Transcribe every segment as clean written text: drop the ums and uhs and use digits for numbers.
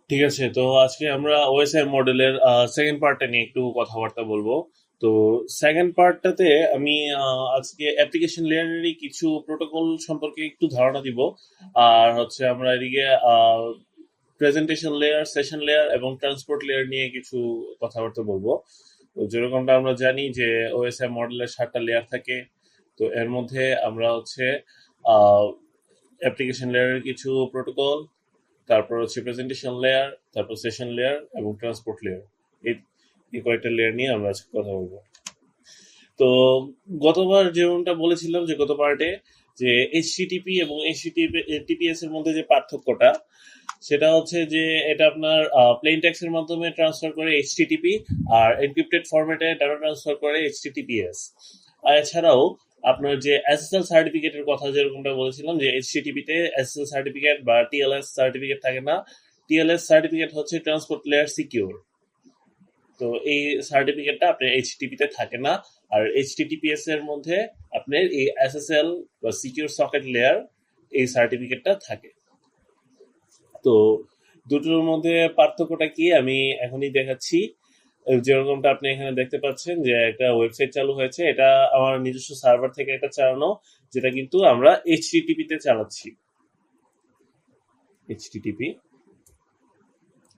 ঠিক আছে, তো আজকে আমরা ওএসআই মডেলের সেকেন্ড পার্টটা নিয়ে একটু কথাবার্তা বলবো। তো সেকেন্ড পার্টটাতে আমি আজকে অ্যাপ্লিকেশন লেয়ারেরই কিছু প্রোটোকল সম্পর্কে একটু ধারণা দিব। আর হচ্ছে আমরা এদিকে প্রেজেন্টেশন লেয়ার, সেশন লেয়ার এবং ট্রান্সপোর্ট লেয়ার নিয়ে কিছু কথাবার্তা বলবো। তো যেরকমটা আমরা জানি যে ওএসআই মডেলের 7টা লেয়ার থাকে। তো এর মধ্যে আমরা হচ্ছে অ্যাপ্লিকেশন লেয়ারের কিছু প্রোটোকল, তারপর হচ্ছে প্রেজেন্টেশন লেয়ার, তারপর সেশন লেয়ার এবং ট্রান্সপোর্ট লেয়ার, এই এই কয়েকটা লেয়ার নিয়ে আমরা আজকে কথা বলবো। তো গতবার যেমনটা বলেছিলাম যে গত পার্টে যে এইচটিটিপি এবং এইচটিটিপিএস এর মধ্যে যে পার্থক্যটা, সেটা হচ্ছে যে এটা আপনার প্লেন টেক্সটের মাধ্যমে ট্রান্সফার করে এইচটিটিপি, আর এনক্রিপ্টেড ফরম্যাটে ডাটা ট্রান্সফার করে এইচটিটিপিএস। আর এছাড়াও আপনার যে এসএসএল সার্টিফিকেটের কথা যেরকমটা বলেছিলাম যে এইচটিটিপি তে এসএসএল সার্টিফিকেট বা টিএলএস সার্টিফিকেট থাকে না। টিএলএস সার্টিফিকেট হচ্ছে ট্রান্সপোর্ট লেয়ার সিকিউর। তো এই সার্টিফিকেটটা আপনার এইচটিটিপি তে থাকে না। আর এইচটিটিপিএস এর মধ্যে আপনার এই এসএসএল বা সিকিউর সকেট লেয়ার, এই সার্টিফিকেটটা থাকে। তো দুটোর মধ্যে পার্থক্যটা কি আমি এখনই দেখাচ্ছি। যেরকমটা আপনি এখানে দেখতে পাচ্ছেন যে একটা ওয়েবসাইট চালু হয়েছে, এটা আমার নিজস্ব সার্ভার থেকে একটা চালানো, যেটা কিন্তু আমরা এইচটিটিপি তে চালাচ্ছি। এইচটিটিপি,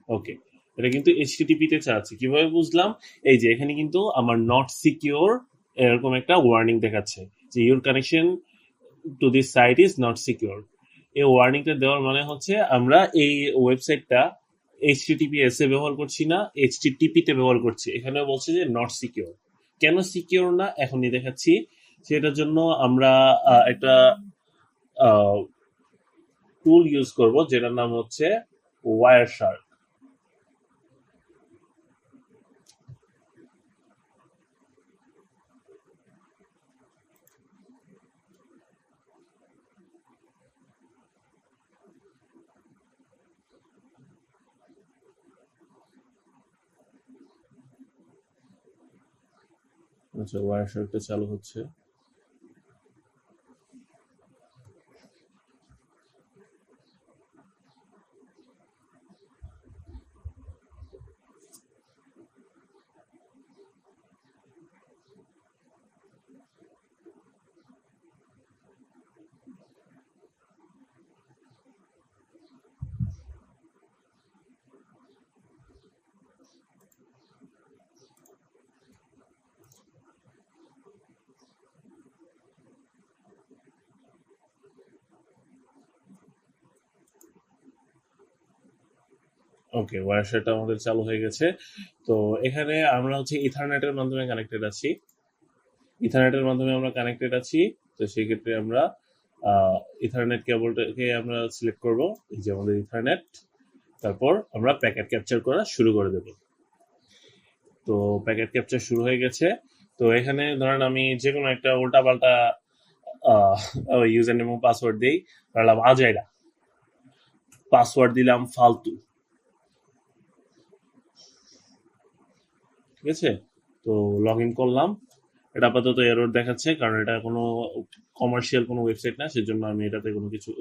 ওকে, এটা কিন্তু এইচটিটিপি তে চালাচ্ছি। কিভাবে বুঝলাম? এই যে এখানে কিন্তু আমার নট সিকিউর এরকম একটা ওয়ার্নিং দেখাচ্ছে যে your connection to this site is not secure. এই ওয়ার্নিংটা দেওয়ার মানে হচ্ছে আমরা এই ওয়েবসাইটটা এইচটিটিপিএস এ ব্যবহার করছি না, এইচটিটিপি তে ব্যবহার করছি। এখানে বলছে যে নট সিকিউর। কেন সিকিউর না এখনই দেখাচ্ছি। সেটার জন্য আমরা একটা টুল ইউজ করব যেটার নাম হচ্ছে ওয়ার শার্ক। আচ্ছা, ওয়ার শার্কটা চালু হচ্ছে। ওকে, ওয়ার শার্কটা আমাদের চালু হয়ে গেছে। তো এখানে আমরা হচ্ছে ইথারনেটের মাধ্যমে কানেক্টেড আছি। ইথারনেটের মাধ্যমে আমরা কানেক্টেড আছি। তো সেই ক্ষেত্রে আমরা ইথারনেট কেবলটাকে আমরা সিলেক্ট করব, এই যে আমাদের ইথারনেট। তারপর আমরা প্যাকেট ক্যাপচার করা শুরু করে দেব। তো প্যাকেট ক্যাপচার শুরু হয়ে গেছে। তো এখানে ধরেন আমি যে কোনো একটা উল্টাপাল্টা ইউজার নেম এবং পাসওয়ার্ড দিই। ধরলাম আজাইরা, পাসওয়ার্ড দিলাম ফালতু। ঠিক আছে, তো লগ ইন করলাম। এটা আপাতত এরর দেখাচ্ছে কারণ এটা কোনো কমার্শিয়াল কোনো ওয়েবসাইট না, সেজন্য আমি এটাতে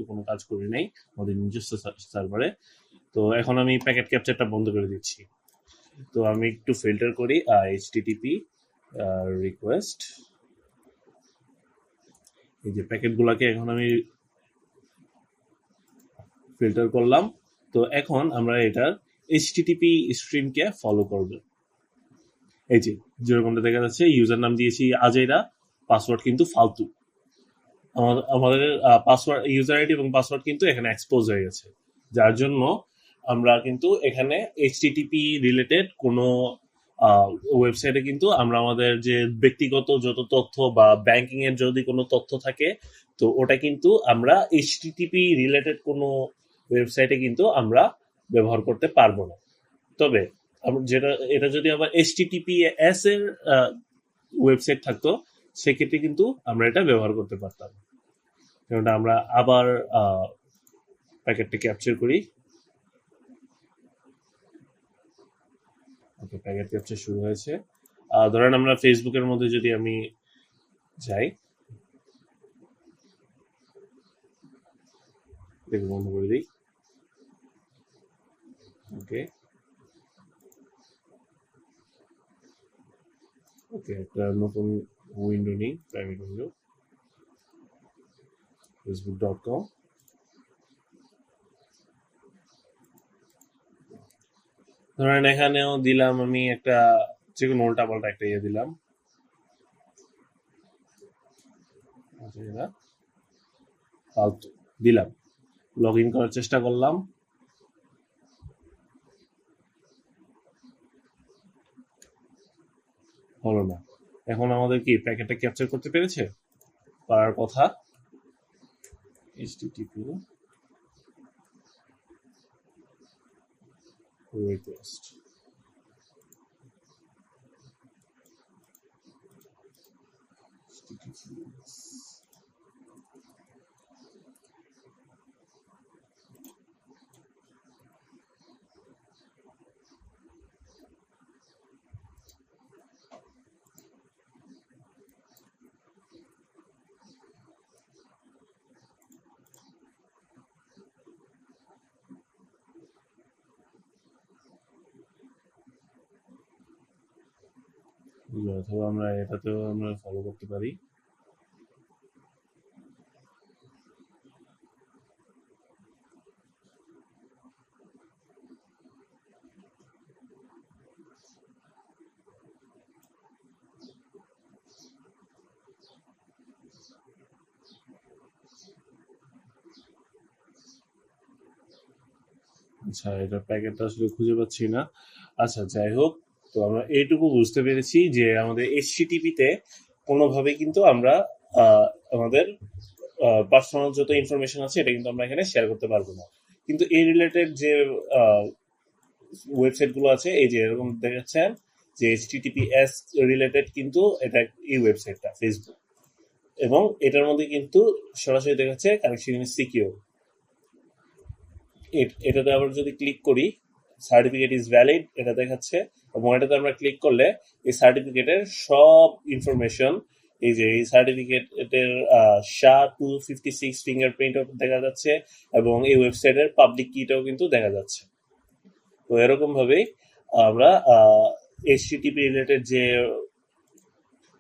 কোনো কাজ করি নাই আমাদের নিজস্ব সার্ভারে। তো এখন আমি প্যাকেট ক্যাপচারটা বন্ধ করে দিচ্ছি। তো আমি একটু ফিল্টার করি, এইচটিটিপি রিকোয়েস্ট, এই যে প্যাকেটগুলোকে এখন আমি ফিল্টার করলাম। তো এখন আমরা এটার এইচটিটিপি স্ট্রিমকে ফলো করব। এই যে যেরকমটা দেখা যাচ্ছে, ইউজার নাম দিয়েছি আজাইরা, পাসওয়ার্ড কিন্তু ফালতু। আমাদের পাসওয়ার্ড, ইউজার আইডি এবং পাসওয়ার্ড কিন্তু এখানে এক্সপোজ হয়ে গেছে। যার জন্য আমরা কিন্তু এখানে এইচটিটিপি রিলেটেড কোনো ওয়েবসাইটে কিন্তু আমরা আমাদের যে ব্যক্তিগত যত তথ্য বা ব্যাংকিং এর যদি কোনো তথ্য থাকে, তো ওটা কিন্তু আমরা এইচটিটিপি রিলেটেড কোনো ওয়েবসাইটে কিন্তু আমরা ব্যবহার করতে পারবো না। তবে যেটা, এটা যদি আবার এইচটিটিপিএস এর ওয়েবসাইট থাকতো, সেক্ষেত্রে কিন্তু আমরা এটা ব্যবহার করতে পারতাম। যেমনটা আমরা আবার প্যাকেটটা ক্যাপচার করি। ওকে, প্যাকেট ক্যাপচার শুরু হয়েছে। ধরেন আমরা ফেসবুকের মধ্যে যদি আমি যাই, দেখুন বন্ধ করে দিই। ওকে ওকে, একটা নতুন উইন্ডো নিই, প্রাইভেট উইন্ডো, facebook.com। ধরেন এখানেও দিলাম আমি একটা যে কোনো উল্টা পাল্টা একটা ইয়ে দিলাম, ফালতু দিলাম, লগ ইন করার চেষ্টা করলাম, হলো না। এখন আমাদের কি প্যাকেটটা ক্যাপচার করতে পেরেছে? পারার কথা। http request অথবা আমরা এটাতেও আমরা ফলো করতে পারি। আচ্ছা, এটা প্যাকেটটা আসলে খুঁজে পাচ্ছি না। আচ্ছা, যাই হোক, তো আমরা এইটুকু বুঝতে পেরেছি যে আমাদের এইচটিটিপিতে কোনোভাবে কিন্তু আমরা আমাদের পার্সোনাল যত ইনফরমেশন আছে এটা কিন্তু আমরা এখানে শেয়ার করতে পারবো না। কিন্তু এই রিলেটেড যে ওয়েবসাইট গুলো আছে, এই যে এরকম দেখাচ্ছেন যে এইচটিটিপিএস রিলেটেড, কিন্তু এটা এই ওয়েবসাইটটা ফেসবুক, এবং এটার মধ্যে কিন্তু সরাসরি দেখাচ্ছে কানেকশন ইজ সিকিউর। এটাতে আবার যদি ক্লিক করি, সার্টিফিকেট ইজ ভ্যালিড এটা দেখাচ্ছে, এবং এটাতে আমরা ক্লিক করলে এই সার্টিফিকেটের সব ইনফরমেশন, এই যে এই সার্টিফিকেটের SHA-256 ফিঙ্গারপ্রিন্টও দেখা যাচ্ছে, এবং এই ওয়েবসাইটের পাবলিক কিটাও কিন্তু দেখা যাচ্ছে। তো এরকম ভাবেই আমরা এইচটিটিপি রিলেটেড যে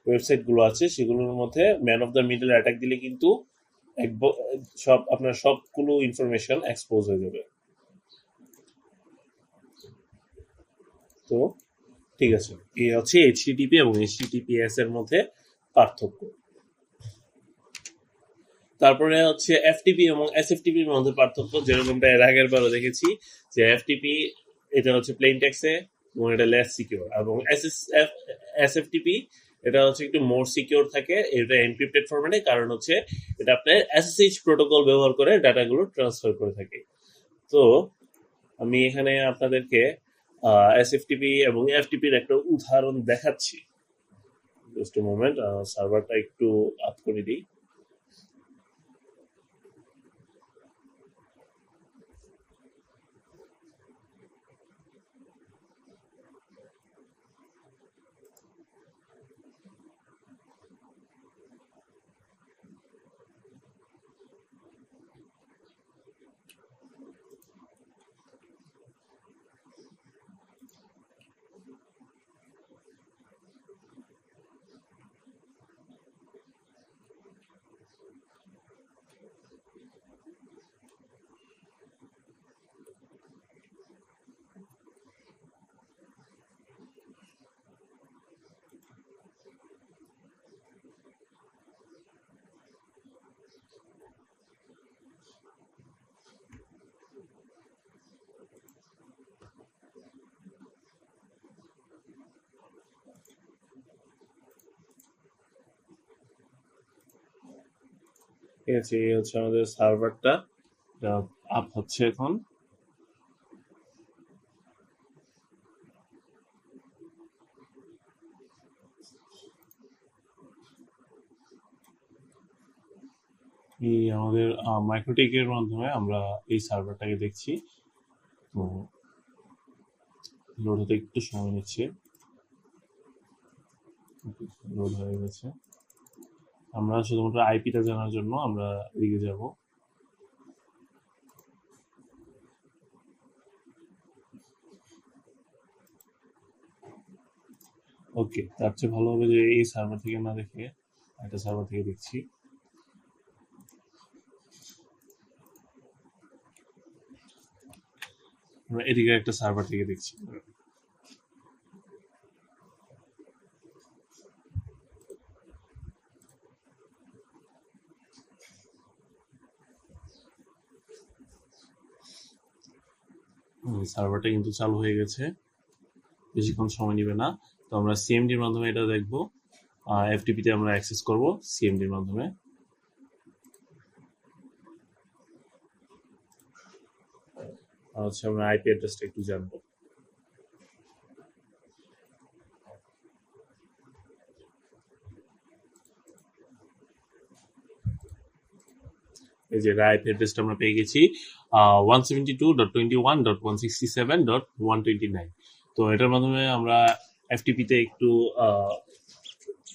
ওয়েবসাইট গুলো আছে সেগুলোর মধ্যে man of the middle attack দিলে কিন্তু সব আপনার সবগুলো ইনফরমেশন এক্সপোজ হয়ে যাবে। তো ঠিক আছে, এই হচ্ছে এইচটিটিপি এবং এইচটিটিপিএস এর মধ্যে পার্থক্য। তারপরে হচ্ছে এফটিপি এবং এসএফটিপির মধ্যে পার্থক্য, যেরকমটা এর আগের বারও দেখেছি যে এফটিপি এটা হচ্ছে প্লেন টেক্সে এবং এটা লেস সিকিউর, এবং এসএফটিপি এটা হচ্ছে একটু মোর সিকিউর থাকে, এটা এনক্রিপ্টেড ফরম্যাটে, কারণ হচ্ছে এটা আপনার এসএসএইচ প্রোটোকল ব্যবহার করে ডাটাগুলো ট্রান্সফার করে থাকে। তো আমি এখানে আপনাদেরকে এসএফটিপি এবং এফটিপির একটা উদাহরণ দেখাচ্ছি। জাস্ট এ মোমেন্ট, সার্ভারটা একটু আপ করে দিই। ঠিক আছে, এই হচ্ছে আমাদের সার্ভারটা, আপ হচ্ছে এখন। এই আমাদের মাইক্রোটেকের মাধ্যমে আমরা এই সার্ভারটাকে দেখছি। তো লোড হতে একটু সময় নিচ্ছে, লোড হয়ে গেছে। আমরা শুধুমাত্র আইপিটা জানার জন্য আমরা এদিকে যাব। ওকে, তার চেয়ে ভালো হবে যে এই সার্ভার থেকে না দেখে একটা সার্ভার থেকে দেখছি। আমরা এদিকে একটা সার্ভার থেকে দেখছি। সার্ভারটা কিন্তু চালু হয়ে গেছে, বেশিক্ষণ সময় নেবে না। তো আমরা সিএমডির মাধ্যমে এটা দেখবো। এফটিপিতে আমরা অ্যাক্সেস করব সিএমডির মাধ্যমে। আমরা আইপি অ্যাড্রেসটা একটু জানবো। এই যে আইপি অ্যাড্রেসটা আমরা পেয়ে গেছি 172.21.167.129। তো এটার মাধ্যমে আমরা এফটিপিতে একটু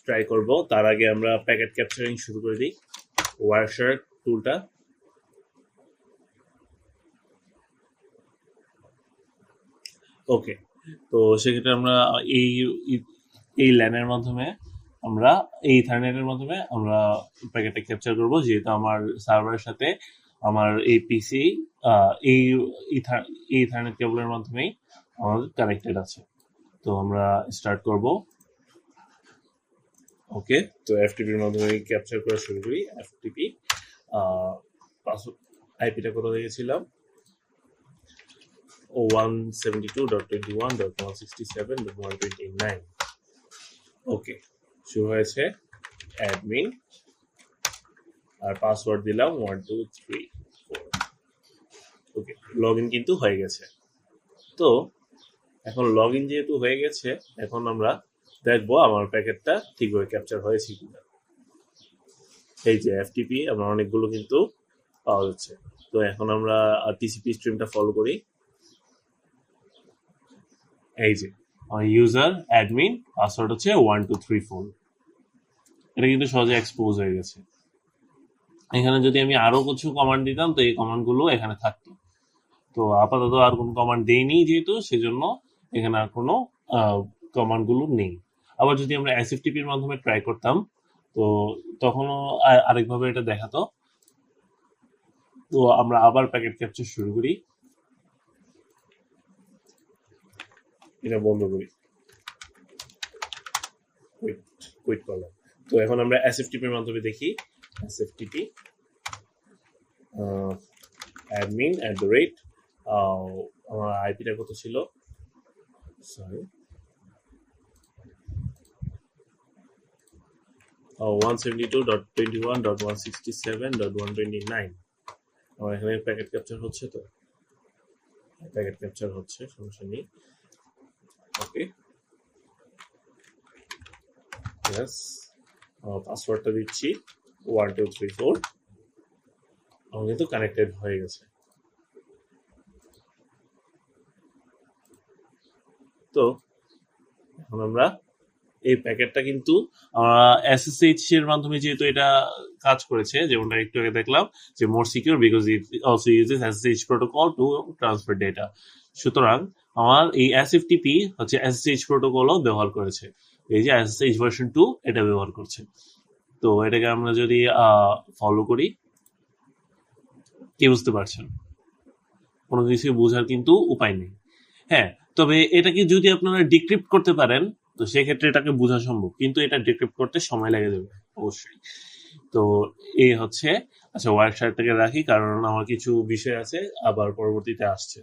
ট্রাই করব। তার আগে আমরা প্যাকেট ক্যাপচারিং শুরু করে দিই, ওয়ারশার্ক টুলটা। ওকে, তো সেক্ষেত্রে আমরা এই এই ল্যানের মাধ্যমে আমরা এই ইথারনেটের মাধ্যমে আমরা প্যাকেটটা ক্যাপচার করব, যেহেতু আমার সার্ভারের সাথে আমার এই পিসি এই ইথারনেট কেবলের মাধ্যমেই আমাদের কানেক্টেড আছে। তো আমরা স্টার্ট করব। ওকে, তো এফটিপির মাধ্যমে ক্যাপচার করা শুরু করি। এফটিপি আইপিটা কোথা দেখেছিলাম? 172.21.167.129। ওকে, শুরু হয়েছে অ্যাডমিন, আর পাসওয়ার্ড দিলাম 1234। ওকে, লগ ইন কিন্তু হয়ে গেছে। তো এখন লগ ইন যেহেতু হয়ে গেছে, এখন আমরা দেখবো আমার প্যাকেটটা ঠিকভাবে ক্যাপচার হয়েছে কিনা। এই যে এফটিপি আমরা অনেকগুলো কিন্তু পাওয়া যাচ্ছে। তো এখন আমরা টিসিপি স্ট্রিমটা ফলো করি। এই যে ইউজার অ্যাডমিন, পাসওয়ার্ড হচ্ছে 1234। এটা কিন্তু সহজে এক্সপোজ হয়ে গেছে। এখানে যদি আমি আরো কিছু কমান্ড দিতাম তো এই কমান্ডগুলো এখানে থাকতো। তো আপাতত আর কোনো কমান্ড দেইনি যেহেতু, সেজন্য এখানে আর কোনো কমান্ডগুলো নেই। আবার যদি আমরা এসএফটিপির মাধ্যমে ট্রাই করতাম তো তখনও আরেকভাবে এটা দেখাতো। তো আমরা আবার প্যাকেট ক্যাপচার শুরু করি, এটা বন্ধ করি, কুইট করলাম। তো এখন আমরা এসএফটিপির মাধ্যমে দেখি। এসএফটিপি অ্যাডমিন আমার আইপিটা কত ছিল? সরি, 172.21.167.129। আমার এখানে প্যাকেট ক্যাপচার হচ্ছে, তো প্যাকেট ক্যাপচার হচ্ছে, সমস্যা নেই। ওকে, ইয়েস, পাসওয়ার্ডটা দিচ্ছি 1234। আমার কিন্তু কানেক্টেড হয়ে গেছে। তো এখন আমরা এই প্যাকেটটা কিন্তু এসএসএইচ এর মাধ্যমে যেহেতু এটা কাজ করেছে, যেমনটা একটু আগে দেখলাম যে more secure because it also uses SSH protocol to transfer data. সুতরাং আমার এই এসএফটিপি হচ্ছে এসএসএইচ প্রোটোকলও ব্যবহার করেছে। এই যে এসএসএইচ ভার্সন 2 এটা ব্যবহার করছে। তো এটাকে আমরা যদি ফলো করি, কি বুঝতে পারছেন? কোনো কিছু বোঝার কিন্তু উপায় নেই। হ্যাঁ, তবে এটাকে যদি আপনারা ডিক্রিপ্ট করতে পারেন তো সেক্ষেত্রে এটাকে বোঝা সম্ভব, কিন্তু এটা ডিক্রিপ্ট করতে সময় লেগে যাবে অবশ্যই। তো এই হচ্ছে, আচ্ছা ওয়ারশার্কটাকে রাখি কারণ আমার কিছু বিষয় আছে আবার পরবর্তীতে আসছে।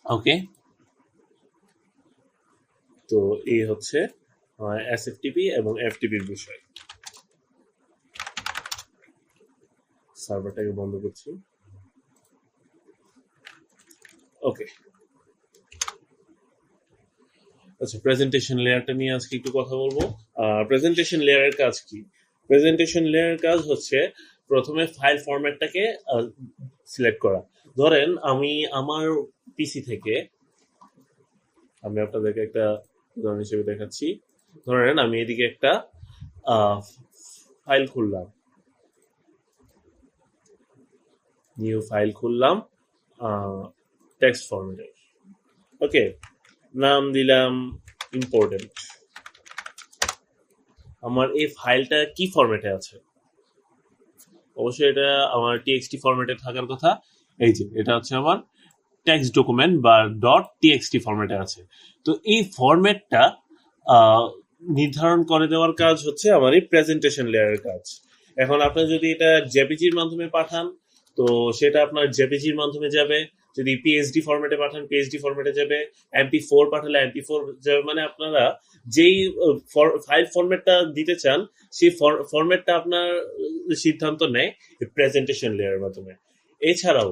ওকে, তো এই হচ্ছে এসএফটিপি এবং এফটিপির বিষয়। সার্ভারটাকে বন্ধ করছি। ওকে, আচ্ছা প্রেজেন্টেশন লেয়ারটা নিয়ে আজকে একটু কথা বলবো। প্রেজেন্টেশন লেয়ারের কাজ কি? প্রেজেন্টেশন লেয়ারের কাজ হচ্ছে প্রথমে ফাইল ফরম্যাটটাকে সিলেক্ট করা। ধরেন আমি আমার পিসি থেকে, আমি আপনাদেরকে একটা উদাহরণ হিসেবে দেখাচ্ছি। ধরেন আমি এদিকে একটা ফাইল খুললাম, নিউ ফাইল খুললাম টেক্সট ফরম্যাটে। ওকে, নাম দিলাম ইম্পর্টেন্ট, আমার এই ফাইলটা কি ফরম্যাটে আছে। অবশ্যই এটা আমার টিএক্সটি ফরম্যাটে থাকার কথা। এই যে এটা হচ্ছে আমার টেক্সট ডকুমেন্ট বা .txt ফরম্যাটে আছে। তো এই ফরম্যাটটা নির্ধারণ করে দেওয়ার কাজ হচ্ছে আমার এই প্রেজেন্টেশন লেয়ারের কাজ। এখন আপনি যদি এটা জেপিজির মাধ্যমে পাঠান তো সেটা আপনার জেপিজির মাধ্যমে যাবে, যদি পিএইচডি ফরম্যাটে পাঠান পিএইচডি ফরম্যাটে যাবে, MP4 পাঠালে MP4 যাবে। মানে আপনারা যেই ফাইল ফরম্যাটটা দিতে চান সেই ফরম্যাটটা আপনার সিদ্ধান্ত নেয় প্রেজেন্টেশন লেয়ারের মাধ্যমে। এছাড়াও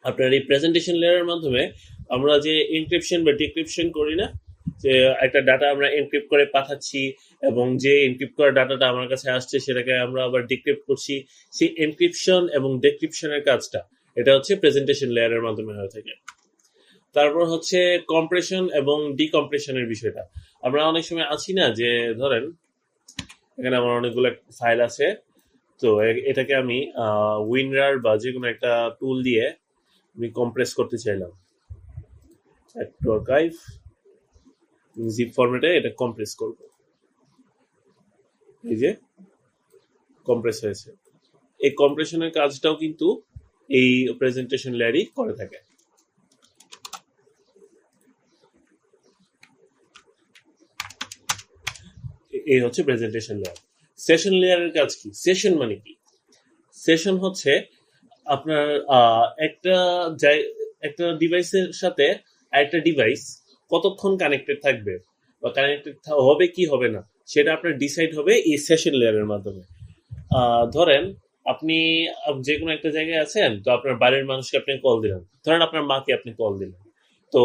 আপনার এই প্রেজেন্টেশন লেয়ারের মাধ্যমে আমরা যে এনক্রিপশন বা ডিক্রিপশন করি না, যে একটা ডাটা আমরা এনক্রিপ্ট করে পাঠাচ্ছি এবং যে এনক্রিপ্ট করা ডাটাটা আমার কাছে আসছে সেটাকে আমরা আবার ডিক্রিপ্ট করছি, সেই এনক্রিপশন এবং ডিক্রিপশনের কাজটা এটা হচ্ছে প্রেজেন্টেশন লেয়ারের মাধ্যমে হয়ে থাকে। তারপর হচ্ছে কম্প্রেশন এবং ডিকম্প্রেশনের বিষয়টা। আমরা অনেক সময় আছি না যে ধরেন এখানে আমার অনেকগুলো ফাইল আছে, তো এটাকে আমি উইনরার বা যে কোনো একটা টুল দিয়ে আমি কম্প্রেস করতে চাইলাম, একটু আর্কাইভ জিপ ফরম্যাটে এটা কম্প্রেস করব। এই যে কম্প্রেস হয়েছে। এই কম্প্রেশনের কাজটাও কিন্তু এই প্রেজেন্টেশন লেয়ারই করে থাকে। এই হচ্ছে প্রেজেন্টেশন লেয়ার। সেশন লেয়ারের কাজ কি? সেশন মানে কি? সেশন হচ্ছে আপনার একটা ডিভাইসের সাথে আরেকটা ডিভাইস কতক্ষণ কানেক্টেড থাকবে বা কানেক্টেড হবে কি হবে না সেটা আপনার ডিসাইড হবে এই সেশন লেয়ারের মাধ্যমে। ধরেন আপনি যে কোনো একটা জায়গায় আছেন, তো আপনার বাড়ির মানুষকে আপনি কল দিলেন, ধরেন আপনার মাকে আপনি কল দিলেন, তো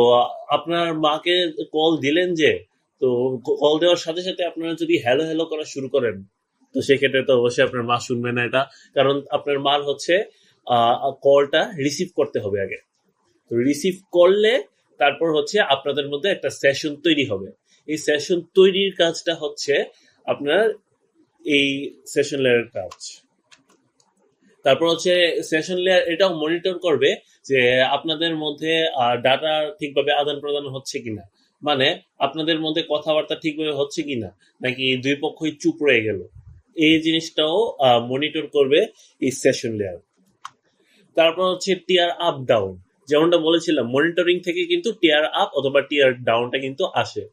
আপনার মাকে কল দিলেন যে, তো কল দেওয়ার সাথে সাথে আপনারা যদি হ্যালো হ্যালো করা শুরু করেন তো সেক্ষেত্রে তো অবশ্যই আপনার মা শুনবে না এটা, কারণ আপনার মার হচ্ছে কলটা রিসিভ করতে হবে আগে। তো রিসিভ করলে তারপর হচ্ছে আপনাদের মধ্যে একটা সেশন তৈরি হবে। এই সেশন তৈরির কাজটা হচ্ছে আপনার এই সেশন লেয়ারের কাজ। তারপর হচ্ছে সেশন লেয়ার এটাও মনিটর করবে যে আপনাদের মধ্যে ডাটা ঠিকভাবে আদান প্রদান হচ্ছে কিনা, মানে আপনাদের মধ্যে কথাবার্তা ঠিকভাবে হচ্ছে কিনা, নাকি দুই পক্ষই চুপ রয়ে গেল, এই জিনিসটাও মনিটর করবে এই সেশন লেয়ার। তারপর হচ্ছে টিয়ার আপ ডাউন, যেমনটা বলেছিলাম মনিটরিং থেকে কিন্তু টিয়ার আপ অথবা টিয়ার ডাউনটা কিন্তু আসে।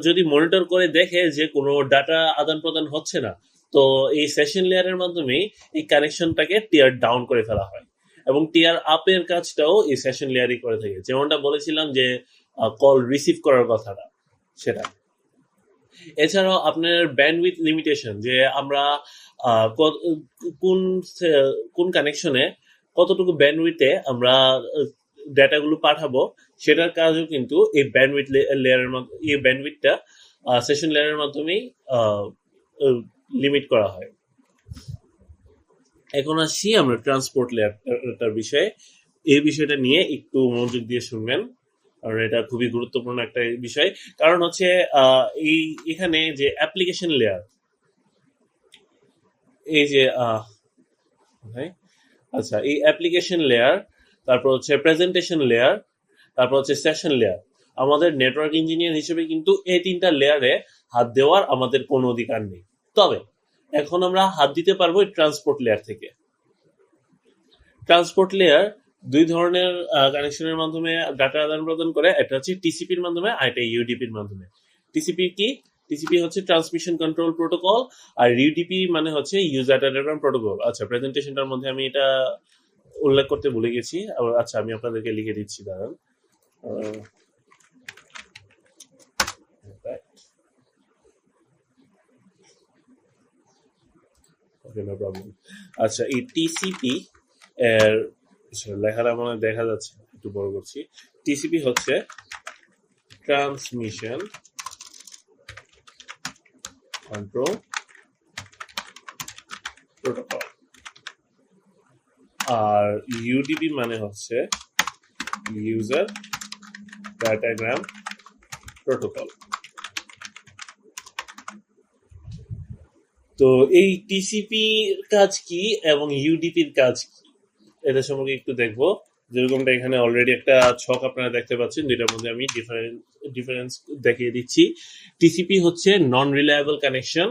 যদি মনিটর করে দেখে যে কোনো ডাটা আদান প্রদান হচ্ছে না, তো এই সেশন লেয়ারের মাধ্যমে এই কানেকশনটাকে টিয়ার ডাউন করে ফেলা হয়। এবং টিয়ার আপের কাজটাও এই সেশন লেয়ারই করে থাকে, যেমনটা বলেছিলাম যে কল রিসিভ করার কথাটা সেটা। এছাড়াও আপনার ব্যান্ডউইথ লিমিটেশন, যে আমরা কোন কোন কানেকশনে কতটুকু ব্যান্ডউইথে আমরা ডেটাগুলো পাঠাবো, সেটার কাজও কিন্তু এই ব্যান্ডউইথ লেয়ারের এই ব্যান্ডউইথটা সেশন লেয়ারের মাধ্যমেই লিমিট করা হয়। এখন আসছি আমরা ট্রান্সপোর্ট লেয়ারটার বিষয়ে। এই বিষয়টা নিয়ে একটু মনোযোগ দিয়ে শুনবেন, কারণ এটা খুবই গুরুত্বপূর্ণ একটা বিষয়। কারণ হচ্ছে এখানে যে অ্যাপ্লিকেশন লেয়ার, এই যে আচ্ছা এই অ্যাপ্লিকেশন লেয়ার, তারপর হচ্ছে প্রেজেন্টেশন লেয়ার, তারপর হচ্ছে সেশন লেয়ার, আমাদের নেটওয়ার্ক ইঞ্জিনিয়ার হিসেবে কিন্তু এই তিনটা লেয়ারে হাত দেওয়ার আমাদের কোনো অধিকার নেই। তবে এখন আমরা হাত দিতে পারবো ট্রান্সপোর্ট লেয়ার থেকে। ট্রান্সপোর্ট লেয়ার দুই ধরনের কানেকশনের মাধ্যমে ডাটা আদান প্রদান করে, একটা হচ্ছে টিসিপির মাধ্যমে আর একটা ইউডিপির মাধ্যমে। টিসিপি কি? টিসিপি হচ্ছে ট্রান্সমিশন কন্ট্রোল প্রোটোকল, আর ইউডিপি মানে হচ্ছে ইউজার ডাটা প্রোটোকল। আচ্ছা প্রেজেন্টেশনটার মধ্যে আমি এটা উল্লেখ করতে ভুলে গেছি। আচ্ছা আমি আপনাদেরকে লিখে দিচ্ছি, দাঁড়ান। আচ্ছা এই টিসিপি এর লেখাটা মনে দেখা যাচ্ছে, একটু বড় করছি। টিসিপি হচ্ছে ট্রান্সমিশন কন্ট্রোল প্রোটোকল, আর ইউডিপি মানে হচ্ছে ইউজার ডাটাগ্রাম প্রোটোকল। তো এই টিসিপির কাজ কি এবং ইউডিপির কাজ কি এটা সম্পর্কে একটু দেখবো। যেরকমটা এখানে অলরেডি একটা ছক আপনারা দেখতে পাচ্ছেন, দুইটার মধ্যে আমি ডিফারেন্স দেখিয়ে দিচ্ছি। টিসিপি হচ্ছে নন রিলায়েবল কানেকশন,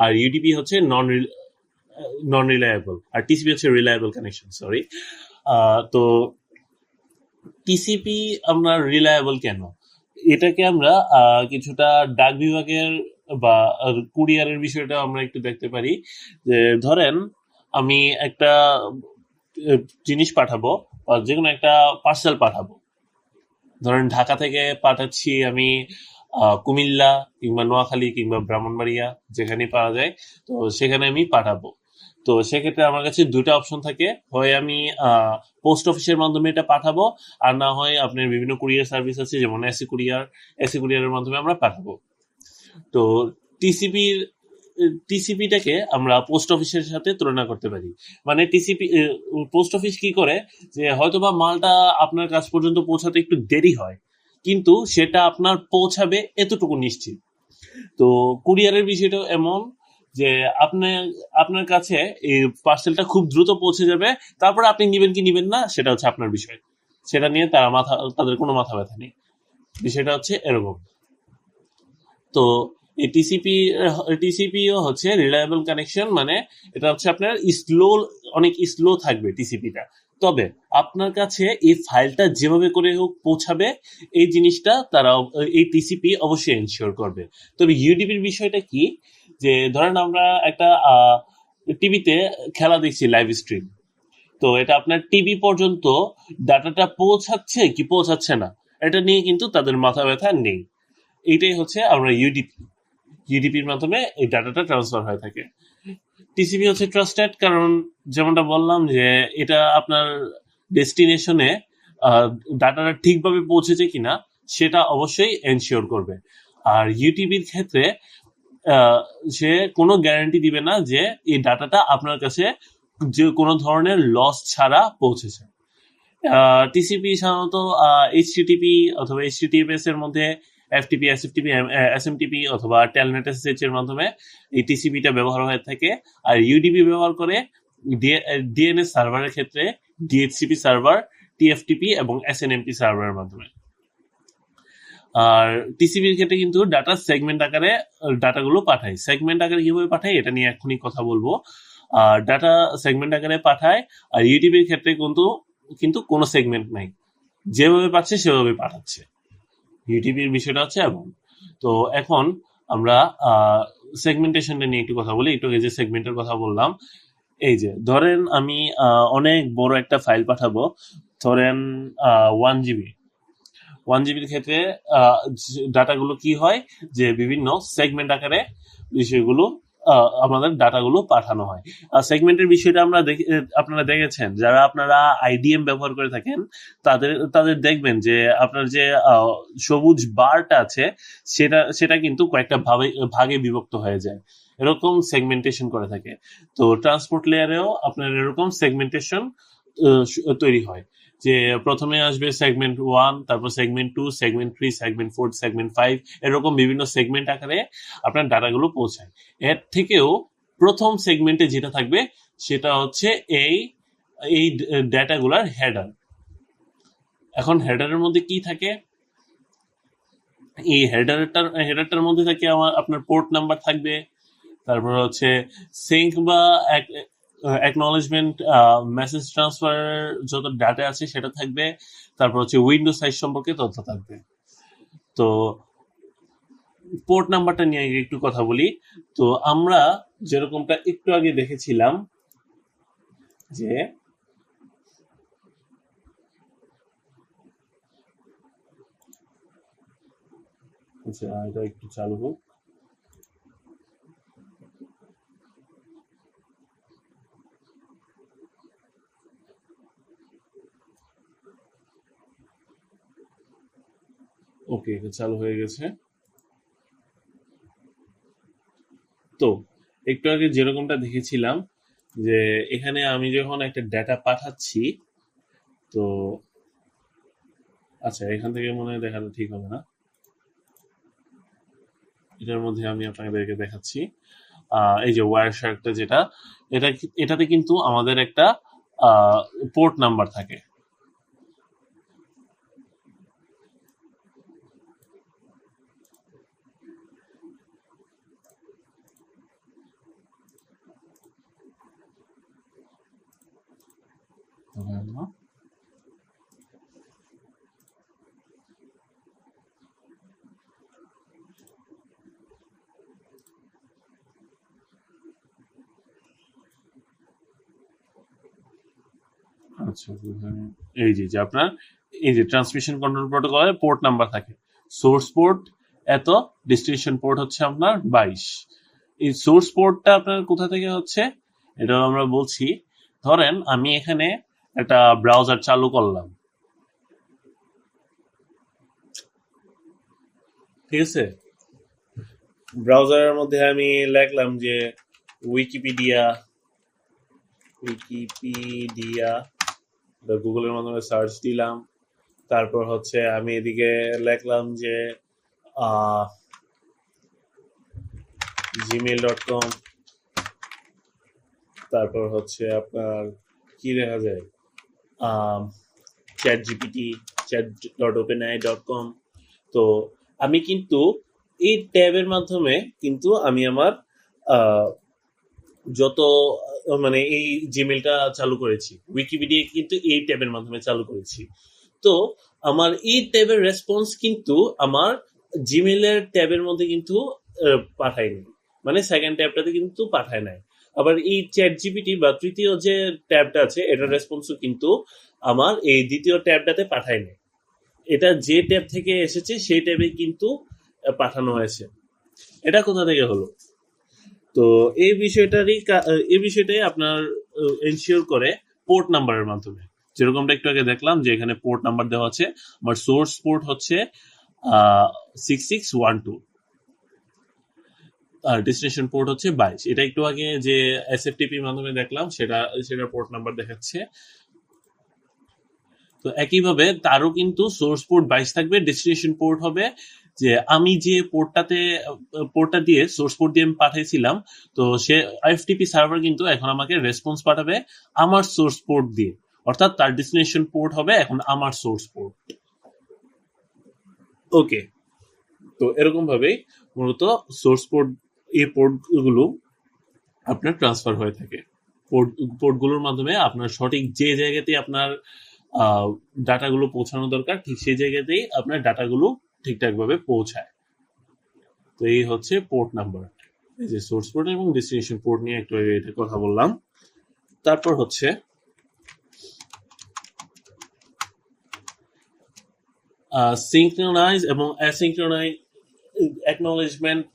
আর ইউডিপি হচ্ছে নন রিলায়েবল, আর টিসিপি হচ্ছে রিলায়েবল কানেকশন। সরি। তো টিসিপি আমরা রিলায়েবল কেন, এটাকে আমরা কিছুটা ডাক বিভাগের বা কুরিয়ারের বিষয়টা আমরা একটু দেখতে পারি। যে ধরেন আমি একটা জিনিস পাঠাবো, বা যে কোনো একটা পার্সেল পাঠাবো, ধরেন ঢাকা থেকে পাঠাচ্ছি আমি কুমিল্লা কিংবা নোয়াখালী কিংবা ব্রাহ্মণবাড়িয়া, যেখানে পাওয়া যায়, তো সেখানে আমি পাঠাবো। তো সেক্ষেত্রে আমার কাছে দুটো অপশন থাকে, হয় আমি পোস্ট অফিসের মাধ্যমে এটা পাঠাবো, আর না হয় আপনার বিভিন্ন কুরিয়ার সার্ভিস আছে, যেমন এসি কুরিয়ারের মাধ্যমে আমরা পাঠাবো। তো টিসিপির টিসিপিটাকে আমরা পোস্ট অফিসের সাথে তুলনা করতে পারি। মানে পোস্ট অফিস কি করে, যে হয়তোবা মালটা আপনার কাছ পর্যন্ত পৌঁছাতে একটু দেরি হয়, কিন্তু সেটা আপনার পৌঁছাবে এতটুকু নিশ্চিত। তো কুরিয়ারের বিষয়টাও এমন, যে আপনার আপনার কাছে এই পার্সেলটা খুব দ্রুত পৌঁছে যাবে, তারপরে আপনি নিবেন কি নিবেন না সেটা হচ্ছে আপনার বিষয়, সেটা নিয়ে তাদের কোনো মাথা ব্যথা নেই। বিষয়টা হচ্ছে এরকম। তো এই টিসিপিও হচ্ছে রিলায়েবল কানেকশন, মানে এটা হচ্ছে আপনার অনেক স্লো থাকবে টিসিপিটা, তবে আপনার কাছে এই ফাইলটা যেভাবে করে হোক পৌঁছাবে, এই জিনিসটা এই টিসিপি অবশ্যই এনশিওর করবে। তবে ইউডিপির বিষয়টা কি, যে ধরেন আমরা একটা টিভিতে খেলা দেখছি লাইভ স্ট্রিম, তো এটা আপনার টিভি পর্যন্ত ডাটাটা পৌঁছাচ্ছে কি পৌঁছাচ্ছে না, এটা নিয়ে কিন্তু তাদের মাথা ব্যথা নেই। এইটাই হচ্ছে আমরা ইউডিপির মাধ্যমে এই ডাটাটা ট্রান্সফার হয়ে থাকে। টিসিপি হচ্ছে ট্রাস্টেড, কারণ যেমনটা বললাম যে এটা আপনার ডেস্টিনেশনে ডাটাটা ঠিকভাবে পৌঁছেছে কিনা সেটা অবশ্যই এনশিওর করবে। আর ইউটিপির ক্ষেত্রে সে কোনো গ্যারান্টি দিবে না যে এই ডাটাটা আপনার কাছে যে কোনো ধরনের লস ছাড়া পৌঁছেছে। টিসিপি সাধারণত এইচটিটিপি অথবা এইচটিটিপিএস এর মধ্যে এফটিপি, এসএফটিপি, এসএমটিপি অথবা টেলনেট এসএসএইচ এর মাধ্যমে এই টিসিপিটা ব্যবহার হয়ে থাকে। আর ইউডিপি ব্যবহার করে ডিএনএস সার্ভারের ক্ষেত্রে ডিএইচসিপি সার্ভার, টিএফটিপি এবং এসএনএমপি সার্ভারের মাধ্যমে। আর টিসিপির ক্ষেত্রে কিন্তু ডাটা সেগমেন্ট আকারে ডাটাগুলো পাঠায়। সেগমেন্ট আকারে কিভাবে পাঠায় এটা নিয়ে এখনই কথা বলবো। ডাটা সেগমেন্ট আকারে পাঠায়, আর ইউটিউবের ক্ষেত্রে কিন্তু কোনো সেগমেন্ট নাই, যেভাবে পাচ্ছে সেভাবে পাঠাচ্ছে। ইউটিউবের বিষয়টা হচ্ছে এমন। তো এখন আমরা সেগমেন্টেশনটা নিয়ে একটু কথা বলি। একটু এই যে সেগমেন্টের কথা বললাম, এই যে ধরেন আমি অনেক বড় একটা ফাইল পাঠাবো, ধরেন 1 জিবি। 1 জিবির ক্ষেত্রে ডাটাগুলো কি হয়, যে বিভিন্ন সেগমেন্ট আকারে বিষয়গুলো আমাদের ডাটাগুলো পাঠানো হয়। সেগমেন্টের বিষয়টা আপনারা দেখেছেন, যারা আপনারা আইডিএম ব্যবহার করে থাকেন তাদের দেখবেন যে আপনার যে সবুজ বারটা আছে সেটা কিন্তু কয়েকটা ভাগে বিভক্ত হয়ে যায়, এরকম সেগমেন্টেশন করে থাকে। তো ট্রান্সপোর্ট লেয়ারেও আপনার এরকম সেগমেন্টেশন তৈরি হয়, যে প্রথমে আসবে সেগমেন্ট 1, তারপর সেগমেন্ট 2, সেগমেন্ট 3, সেগমেন্ট 4, সেগমেন্ট 5, এরকম বিভিন্ন সেগমেন্ট আকারে আপনার ডাটাগুলো পৌঁছায়। এর থেকেও প্রথম সেগমেন্টে যেটা থাকবে সেটা হচ্ছে এই ডাটাগুলোর হেডার। এখন হেডারের মধ্যে কি থাকে, এই হেডারটার মধ্যে থাকে আপনার পোর্ট নাম্বার থাকবে, তারপর হচ্ছে সিঙ্ক বা অ্যাকনলেজমেন্ট মেসেজ ট্রান্সফার যত ডাটা আছে সেটা থাকবে, তারপর হচ্ছে উইন্ডো সাইজ সম্পর্কে তথ্য থাকবে। তো পোর্ট নাম্বারটা নিয়ে একটু কথা বলি। তো আমরা যেরকমটা একটু আগে দেখেছিলাম যে আচ্ছা, এটা একটু চালু হোক। ওকে, এটা চালু হয়ে গেছে। তো একটু আগে যেরকমটা দেখেছিলাম যে এখানে আমি যখন একটা ডেটা পাঠাচ্ছি, তো আচ্ছা এখান থেকে মনে হয় দেখানো ঠিক হবে না, এটার মধ্যে আমি আপনাদেরকে দেখাচ্ছি। এই যে ওয়্যার শার্কটা যেটা, এটাতে কিন্তু আমাদের একটা পোর্ট নাম্বার থাকে। আচ্ছা, এই যে আপনার এই যে ট্রান্সমিশন কন্ট্রোল প্রোটোকলে পোর্ট নাম্বার থাকে, সোর্স পোর্ট এত, ডেস্টিনেশন পোর্ট হচ্ছে আপনার 22। এই সোর্স পোর্টটা আপনার কোথা থেকে হচ্ছে এটাও আমরা বলছি। ধরেন আমি এখানে একটা ব্রাউজার চালু করলাম, ঠিক আছে? ব্রাউজারের মধ্যে আমি লিখলাম যে উইকিপিডিয়া, উইকিপিডিয়া গুগলের মাধ্যমে সার্চ দিলাম। তারপর হচ্ছে আমি এদিকে লিখলাম যে gmail.com, তারপর হচ্ছে আপনার কি দেখা যায় চ্যাট জিপিটি, chat.openai.com। তো আমি কিন্তু এই ট্যাবের মাধ্যমে কিন্তু আমি আমার যত মানে এই জিমেলটা চালু করেছি, উইকিপিডিয়া কিন্তু এই ট্যাবের মাধ্যমে চালু করেছি। তো আমার এই ট্যাবের রেসপন্স কিন্তু আমার জিমেলের ট্যাবের মধ্যে কিন্তু পাঠায়নি, মানে সেকেন্ড ট্যাবটাতে কিন্তু পাঠায় নাই। আবার এই চ্যাট জিপিটি বা তৃতীয় যে ট্যাবটা আছে এটার রেসপন্সও কিন্তু আমার এই দ্বিতীয় ট্যাবটাতে পাঠায় নাই। এটা যে ট্যাব থেকে এসেছে সেই ট্যাবে কিন্তু পাঠানো হয়েছে। এটা কোথা থেকে হলো? তো এই বিষয়টাই আপনার এনশিওর করে পোর্ট নাম্বারের মাধ্যমে। যেরকমটা একটু আগে দেখলাম যে এখানে পোর্ট নাম্বার দেওয়া আছে, আমার সোর্স পোর্ট হচ্ছে 6612, আর ডেস্টিনেশন পোর্ট হচ্ছে 22। এটা একটু আগে যে এসএফটিপির মাধ্যমে দেখলাম সেটা পোর্ট নাম্বার দেখাচ্ছে। তো একইভাবে তারও কিন্তু সোর্স পোর্ট 22 থাকবে, ডেস্টিনেশন পোর্ট হবে যে আমি যে পোর্টটা দিয়ে সোর্স পোর্ট দিয়ে আমি পাঠিয়েছিলাম, তো সে এফটিপি সার্ভার কিন্তু এখন আমাকে রেসপন্স পাঠাবে আমার সোর্স পোর্ট দিয়ে, অর্থাৎ তার ডেস্টিনেশন পোর্ট হবে এখন আমার সোর্স পোর্ট। ওকে, তো এরকম ভাবেই মূলত সোর্স পোর্ট এই পোর্টগুলো আপনার ট্রান্সফার হয়ে থাকে। পোর্টগুলোর মাধ্যমে আপনার সঠিক যে জায়গাতে আপনার ডাটাগুলো পৌঁছানো দরকার ঠিক সেই জায়গাতেই আপনার ডাটাগুলো ঠিকঠাকভাবে পৌঁছায়। তো এই হচ্ছে পোর্ট নাম্বার, এই যে সোর্স পোর্ট এবং ডেস্টিনেশন পোর্ট নিয়ে একটু এটা কথা বললাম। তারপর হচ্ছে সিঙ্ক্রোনাইজ এবং অ্যাসিঙ্ক্রোনাইজ অ্যাকনোলেজমেন্ট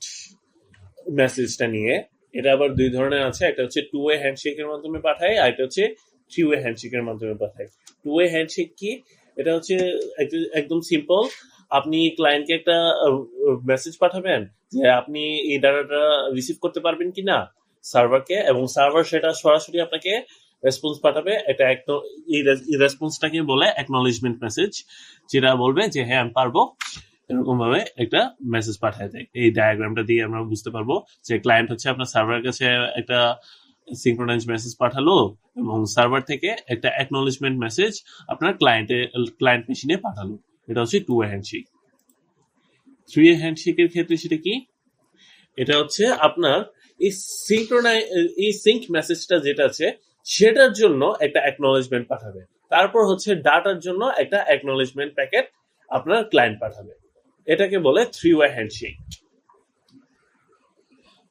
মেসেজটা নিয়ে। এটা আবার দুই ধরনের আছে, একটা হচ্ছে টু ওয়ে হ্যান্ডশেকের মাধ্যমে পাঠায়, আর একটা হচ্ছে থ্রি ওয়ে হ্যান্ডশেকের মাধ্যমে পাঠায়। টু ওয়ে হ্যান্ডশেক কি? এটা হচ্ছে একদম সিম্পল। আপনি ক্লায়েন্টকে একটা মেসেজ পাঠাবেন যে আপনি এই ডাটাটা রিসিভ করতে পারবেন কিনা সার্ভারকে, এবং সার্ভার সেটা সরাসরি আপনাকে রেসপন্স পাঠাবে। এটা এই রেসপন্সটাকে বলে অ্যাকনোলেজমেন্ট মেসেজ, যেটা বলবে যে হ্যাঁ আমি পারবো, এরকম ভাবে একটা মেসেজ পাঠায় দেয়। এই ডায়াগ্রামটা দিয়ে আমরা বুঝতে পারবো যে ক্লায়েন্ট হচ্ছে আপনার সার্ভারের কাছে একটা সিঙ্ক্রোনাইজ মেসেজ পাঠালো এবং সার্ভার থেকে একটা অ্যাকনোলেজমেন্ট মেসেজ আপনার ক্লায়েন্ট মেশিনে পাঠালো। এটা হচ্ছে two way handshake. Three way হ্যান্ডশেকের ক্ষেত্রে সেটা কি? এটা হচ্ছে আপনার এই সিঙ্ক মেসেজটা যেটা আছে সেটার জন্য একটা অ্যাকনোলেজমেন্ট পাঠাবে, তারপর হচ্ছে ডাটার জন্য একটা অ্যাকনোলেজমেন্ট প্যাকেট আপনার ক্লায়েন্ট পাঠাবে। এটাকে বলে থ্রি ওয়ে হ্যান্ডশেক।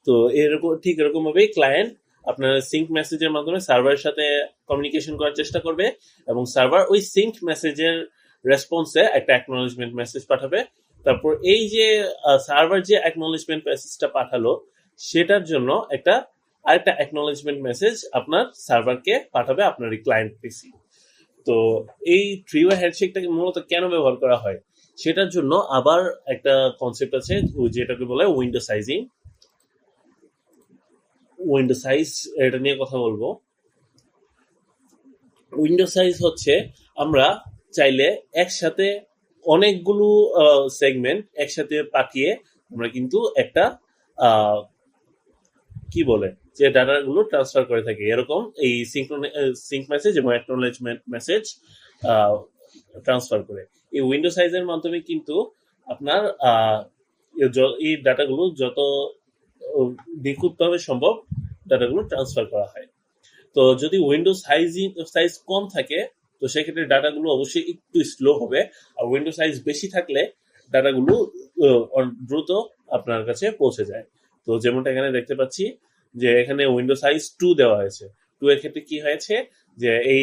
তো ঠিক এরকম ভাবেই ক্লায়েন্ট আপনার সিঙ্ক মেসেজের মাধ্যমে সার্ভারের সাথে কমিউনিকেশন করার চেষ্টা করবে, এবং সার্ভার ওই সিঙ্ক মেসেজের রেসপন্সে একটা অ্যাকনোলেজমেন্ট মেসেজ পাঠাবে। তারপর এই যে সার্ভার যে অ্যাকনোলেজমেন্ট মেসেজটা পাঠালো সেটার জন্য আরেকটা অ্যাকনোলেজমেন্ট মেসেজ আপনার সার্ভারকে পাঠাবে আপনার এই ক্লায়েন্ট পিসি। তো এই থ্রি ওয়ে হ্যান্ডশেকটাকে মূলত কেন ব্যবহার করা হয় সেটার জন্য আবার একটা কনসেপ্ট আছে যেটাকে বলে উইন্ডো সাইজিং। উইন্ডো সাইজ, এটা নিয়ে কথা বলবো। উইন্ডো সাইজ হচ্ছে আমরা চাইলে একসাথে অনেকগুলো সেগমেন্ট একসাথে পাঠিয়ে আমরা কিন্তু একটা কি বলে যে ডাটাগুলো ট্রান্সফার করে থাকি। এরকম এই সিঙ্ক মেসেজ এবং অ্যাকনোলেজমেন্ট মেসেজ ট্রান্সফার করে এই উইন্ডো সাইজের মাধ্যমে কিন্তু আপনার এই ডাটাগুলো যত নিখুঁতভাবে সম্ভব ডাটাগুলো ট্রান্সফার করা হয়। তো যদি উইন্ডোজ সাইজ কম থাকে তো সেক্ষেত্রে ডাটাগুলো অবশ্যই একটু স্লো হবে, আর উইন্ডো সাইজ বেশি থাকলে ডাটাগুলো দ্রুত আপনার কাছে পৌঁছে যায়। তো যেমনটা এখানে দেখতে পাচ্ছি যে এখানে উইন্ডো সাইজ 2 দেওয়া হয়েছে, টু এর ক্ষেত্রে কি হয়েছে যে এই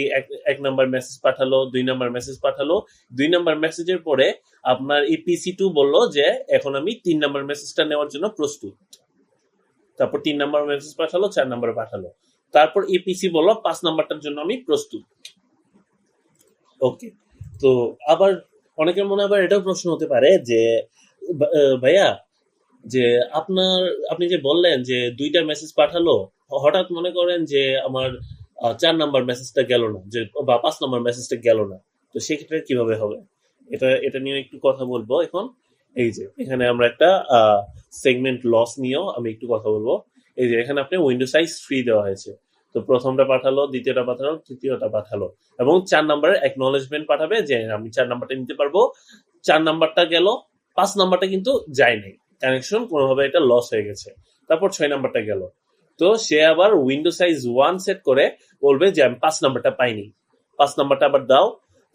এক নাম্বার মেসেজ পাঠালো, 2 নাম্বার মেসেজ পাঠালো, 2 নাম্বার মেসেজের পরে আপনার এই PC2 বললো যে এখন আমি 3 নাম্বার মেসেজটা নেওয়ার জন্য প্রস্তুত। তারপর 3 নাম্বার মেসেজ পাঠালো, 4 নাম্বার পাঠালো, তারপর PC বললো 5 নাম্বারটার জন্য আমি প্রস্তুত। ওকে, তো আবার অনেকের মনে আবার এটাও প্রশ্ন হতে পারে যে ভাইয়া, যে আপনি যে বললেন যে 2টা মেসেজ পাঠালো, হঠাৎ মনে করেন যে আমার 4 নাম্বার মেসেজটা গেল না, যে বা 5 নাম্বার মেসেজটা গেল না, তো সেক্ষেত্রে কিভাবে হবে? এটা নিয়ে একটু কথা বলবো এখন। এই যে এখানে আমরা একটা সেগমেন্ট লস নিয়েও আমি একটু কথা বলবো। এই যে এখানে আপনি উইন্ডো সাইজ 3 দেওয়া হয়েছে, তো প্রথমটা পাঠালো, দ্বিতীয়টা পাঠালো, তৃতীয়টা পাঠালো, এবং 4 নাম্বারের অ্যাকনলেজমেন্ট পাঠাবে যে আমি 4 নাম্বারটা নিতে পারবো। 4 নাম্বারটা গেল, 5 নাম্বারটা কিন্তু যায় নাই, কানেকশন কোনোভাবে এটা লস হয়ে গেছে। তারপর 6 নাম্বারটা গেল, তো সে আবার উইন্ডো সাইজ 1 সেট করে বলবে যে আমি 5 নাম্বারটা পাইনি, 5 নাম্বারটা আবার দাও।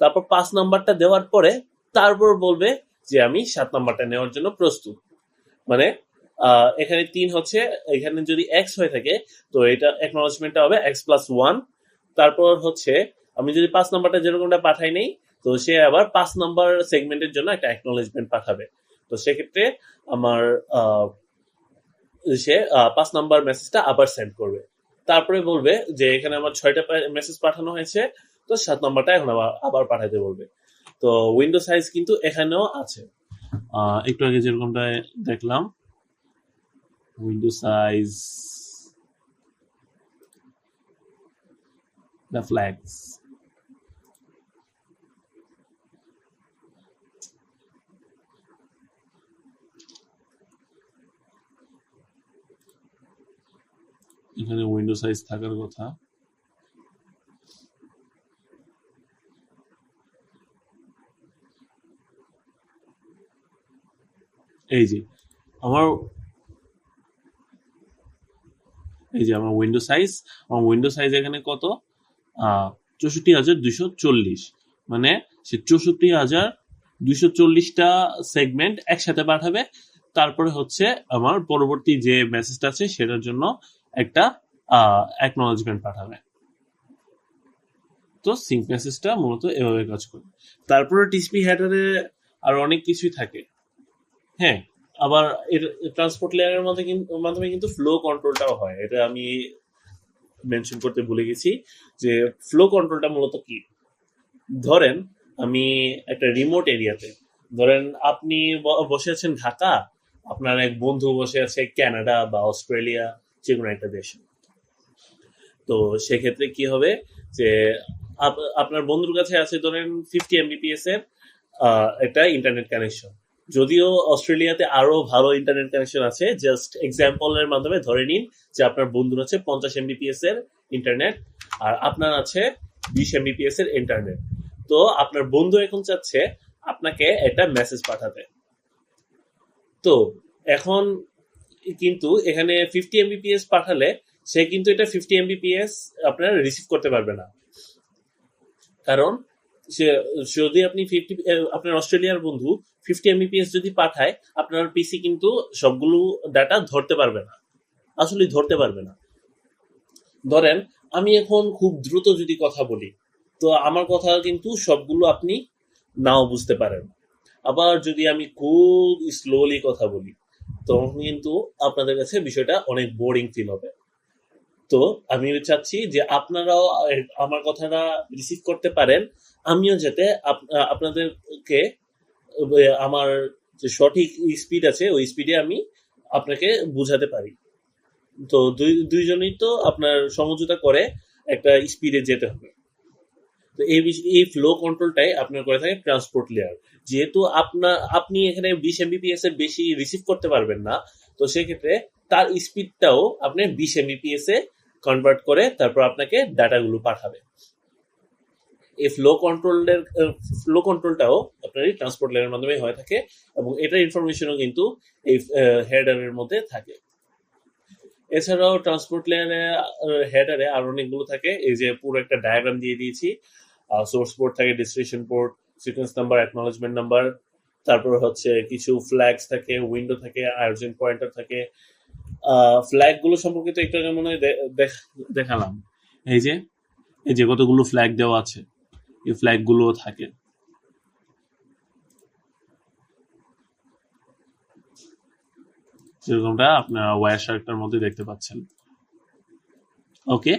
তারপর 5 নাম্বারটা দেওয়ার পরে তারপর বলবে যে আমি 7 নাম্বারটা নেওয়ার জন্য প্রস্তুত। মানে এখানে 3 হচ্ছে, এখানে যদি x হয়ে থাকে তো এটা অ্যাকনলেজমেন্টটা হবে x+1। তারপর হচ্ছে আমি যদি 5 নাম্বারটা যেরকমটা পাঠাই নেই, তো সে আবার 5 নাম্বার সেগমেন্টের জন্য একটা অ্যাকনলেজমেন্ট পাঠাবে। তো সেক্ষেত্রে আমার সে 5 নাম্বার মেসেজটা আবার সেন্ড করবে, তারপরে বলবে যে এখানে আমার 6টা মেসেজ পাঠানো হয়েছে, তো 7 নাম্বারটা এখন আবার পাঠাতে বলবে। তো উইন্ডো সাইজ কিন্তু এখানেও আছে, একটু আগে যেরকমটা দেখলাম উইন্ডো সাইজ, দ্য ফ্ল্যাগস, এখানে উইন্ডো সাইজ থাকার কথা। এই যে আমার আমার উইন্ডো সাইজ এখানে কত, 64,240, মানে সে 64,240টা সেগমেন্ট একসাথে পাঠাবে। তারপরে হচ্ছে আমার পরবর্তী যে মেসেজটা আছে সেটার জন্য একটা অ্যাকনলেজমেন্ট পাঠাবে। তো সিঙ্ক মেসেজটা মূলত এভাবে কাজ করে। তারপরে টিসিপি হেডারে আর অনেক কিছুই থাকে। হ্যাঁ, আবার এর ট্রান্সপোর্ট লেয়ারের মাধ্যমে কিন্তু ফ্লো কন্ট্রোলটাও হয়, এটা আমি মেনশন করতে ভুলে গেছি যে ফ্লো কন্ট্রোলটা মূলত কি। ধরেন আমি একটা রিমোট এরিয়াতে, ধরেন আপনি বসে আছেন ঢাকা, আপনার এক বন্ধু বসে আছে কানাডা বা অস্ট্রেলিয়া, যে কোনো একটা দেশে। তো সেক্ষেত্রে কি হবে যে আপনার বন্ধুর কাছে আছে ধরেন 50 Mbps এর একটা ইন্টারনেট কানেকশন, যদিও অস্ট্রেলিয়াতে আরো ভালো ইন্টারনেট কানেকশন আছে। জাস্ট এক্সাম্পলের মাধ্যমে ধরে নিন যে আপনার বন্ধুর আছে 50 Mbps এর ইন্টারনেট, আর আপনার আছে 20 Mbps এর ইন্টারনেট। তো আপনার বন্ধু এখন চাচ্ছে আপনাকে একটা মেসেজ পাঠাতে। তো এখন কিন্তু এখানে 50 Mbps পাঠালে সে কিন্তু এটা 50 Mbps আপনার রিসিভ করতে পারবে না, কারণ সে যদি আপনি আপনার অস্ট্রেলিয়ার বন্ধু 50 Mbps যদি পাঠায়, আপনার পিসি কিন্তু সবগুলো ডাটা ধরতে পারবে না, আসলে ধরতে পারবে না। ধরেন আমি এখন খুব দ্রুত যদি কথা বলি, তো আমার কথা কিন্তু সবগুলো আপনি নাও বুঝতে পারেন। আবার যদি আমি খুব স্লোলি কথা বলি, তখন কিন্তু আপনাদের কাছে বিষয়টা অনেক বোরিং ফিল হবে। তো আমি চাচ্ছি যে আপনারাও আমার কথাটা রিসিভ করতে পারেন, আমিও যাতে আপনাদেরকে আমার যে সঠিক স্পিড আছে ওই স্পিডে আমি আপনাকে বুঝাতে পারি। তো দুইজনেই তো আপনার সমঝোতা করে একটা স্পিডে যেতে হবে। তো এই ফ্লো কন্ট্রোলটাই আপনার করে থাকে ট্রান্সপোর্ট লেয়ার। যেহেতু আপনি এখানে 20 Mbps এর বেশি রিসিভ করতে পারবেন না, তো সেক্ষেত্রে তার স্পিডটাও আপনি 20 Mbps এ কনভার্ট করে তারপর আপনাকে ডাটাগুলো পাঠাবে। এই ফ্লো কন্ট্রোলটাও আপনার এই ট্রান্সপোর্ট লেয়ারের মাধ্যমে হয়ে থাকে, এবং এটার ইনফরমেশনও কিন্তু এই হেডারের মধ্যে থাকে। এছাড়াও ট্রান্সপোর্ট লেয়ারে হেডারে আর অনেকগুলো থাকে, এই যে পুরো একটা ডায়াগ্রাম দিয়ে দিয়েছি। সোর্স পোর্ট থাকে, destination port, sequence number, acknowledgement number, তারপর হচ্ছে কিছু ফ্ল্যাগস থাকে, উইন্ডো থাকে, আর্জেন্ট পয়েন্টার থাকে। ফ্ল্যাগ গুলো সম্পর্কে তো একটু আগে মনে হয় দেখালাম। এই যে এই যে কতগুলো ফ্ল্যাগ দেওয়া আছে, এই ফ্ল্যাগ গুলো থাকে, যেরকমটা আপনারা ওয়ার শার্কটার মধ্যে দেখতে পাচ্ছেন। ওকে,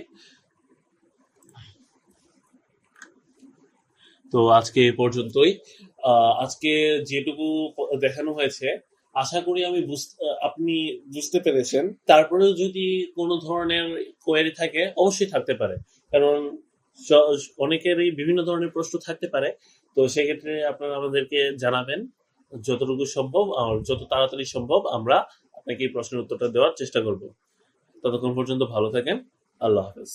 তো আজকে এ পর্যন্তই। আজকে যেটুকু দেখানো হয়েছে আশা করি আপনি বুঝতে পেরেছেন। তারপরেও যদি কোনো ধরনের কোয়েরি থাকে অবশ্যই থাকতে পারে, কারণ অনেকেরই বিভিন্ন ধরনের প্রশ্ন থাকতে পারে। তো সেক্ষেত্রে আপনারা আমাদেরকে জানাবেন, যতটুকু সম্ভব আর যত তাড়াতাড়ি সম্ভব আমরা আপনাকে এই প্রশ্নের উত্তরটা দেওয়ার চেষ্টা করব। ততক্ষণ পর্যন্ত ভালো থাকেন। আল্লাহ হাফেজ।